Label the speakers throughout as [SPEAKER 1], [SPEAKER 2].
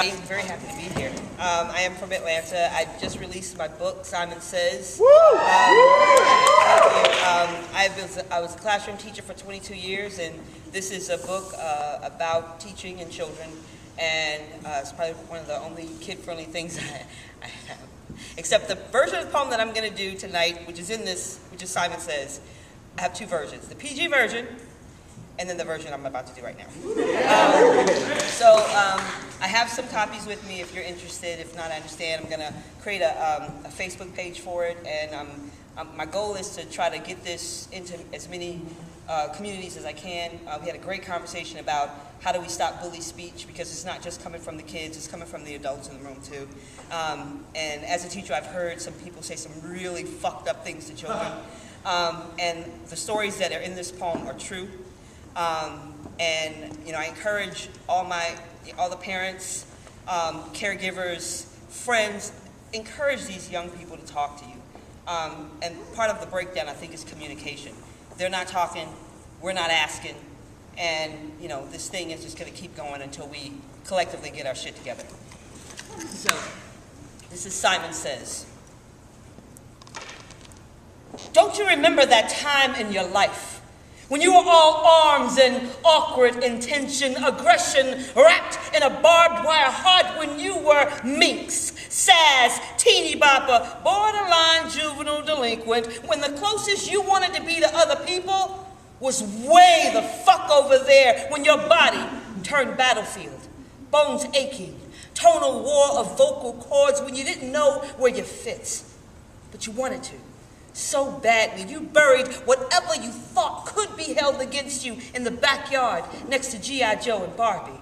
[SPEAKER 1] I'm very happy to be here. I am from Atlanta. I just released my book, Simon Says. I was a classroom teacher for 22 years, and this is a book about teaching and children, and it's probably one of the only kid-friendly things I have. Except the version of the poem that I'm going to do tonight, which is in this, which is Simon Says. I have two versions, the PG version, and then the version I'm about to do right now. I have some copies with me if you're interested. If not, I understand. I'm going to create a Facebook page for it, and my goal is to try to get this into as many communities as I can. We had a great conversation about how do we stop bully speech, because it's not just coming from the kids, it's coming from the adults in the room too. And as a teacher, I've heard some people say some really fucked up things to children. And the stories that are in this poem are true. And I encourage all the parents, caregivers, friends, encourage these young people to talk to you. And part of the breakdown, I think, is communication. They're not talking, we're not asking, and this thing is just going to keep going until we collectively get our shit together. So, this is Simon Says. Don't you remember that time in your life when you were all arms and awkward intention, aggression wrapped in a barbed wire heart, when you were minx, sass, teeny bopper, borderline juvenile delinquent, when the closest you wanted to be to other people was way the fuck over there, when your body turned battlefield, bones aching, tonal war of vocal cords, when you didn't know where you fit, but you wanted to. So badly, you buried whatever you thought could be held against you in the backyard next to G.I. Joe and Barbie.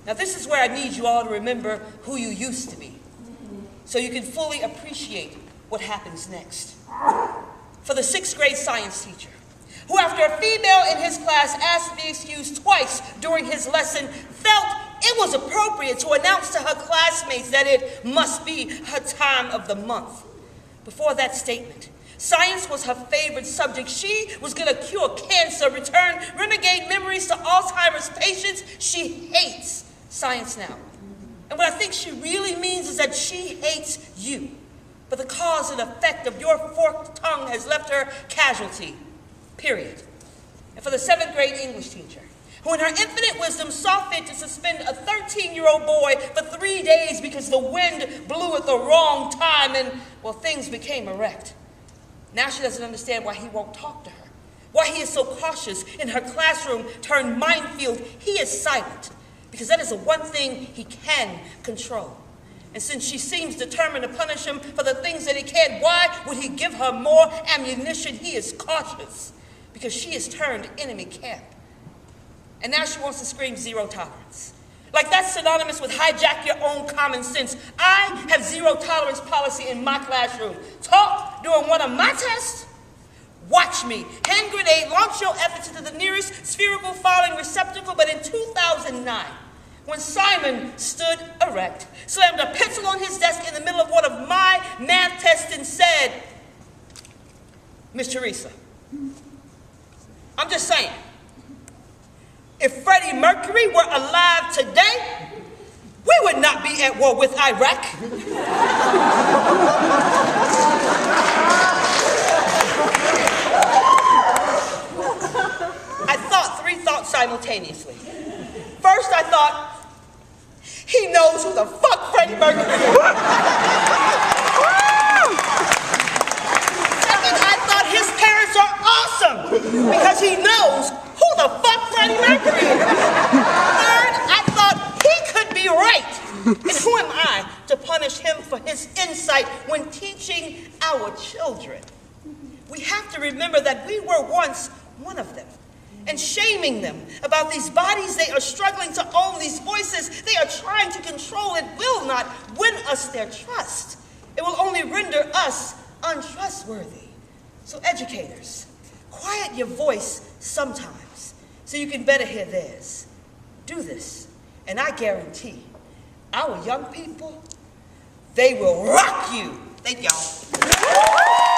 [SPEAKER 1] Now this is where I need you all to remember who you used to be, so you can fully appreciate what happens next. For the 6th grade science teacher, who after a female in his class asked to be excused twice during his lesson, felt it was appropriate to announce to her classmates that it must be her time of the month. Before that statement, science was her favorite subject. She was going to cure cancer, return renegade memories to Alzheimer's patients. She hates science now. And what I think she really means is that she hates you. But the cause and effect of your forked tongue has left her casualty, period. And for the 7th grade English teacher, who in her infinite wisdom saw fit to suspend a 13-year-old boy for 3 days because the wind blew at the wrong time and, well, things became erect. Now she doesn't understand why he won't talk to her, why he is so cautious in her classroom turned minefield. He is silent because that is the one thing he can control. And since she seems determined to punish him for the things that he can't, why would he give her more ammunition? He is cautious because she is turned enemy camp. And now she wants to scream zero tolerance. Like that's synonymous with hijack your own common sense. I have zero tolerance policy in my classroom. Talk during one of my tests? Watch me. Hand grenade, launch your efforts into the nearest spherical filing receptacle. But in 2009, when Simon stood erect, slammed a pencil on his desk in the middle of one of my math tests and said, Miss Theresa, I'm just saying, if Freddie Mercury were alive today, we would not be at war with Iraq. I thought 3 thoughts simultaneously. First, I thought, he knows who the fuck Freddie Mercury is. Second, I thought his parents are awesome because he knows who the fuck Freddie Mercury is. Third, I thought he could be right. And who am I to punish him for his insight when teaching our children? We have to remember that we were once one of them. And shaming them about these bodies they are struggling to own, these voices they are trying to control, it will not win us their trust. It will only render us untrustworthy. So educators, quiet your voice sometimes so you can better hear theirs. Do this, and I guarantee our young people, they will rock you. Thank y'all.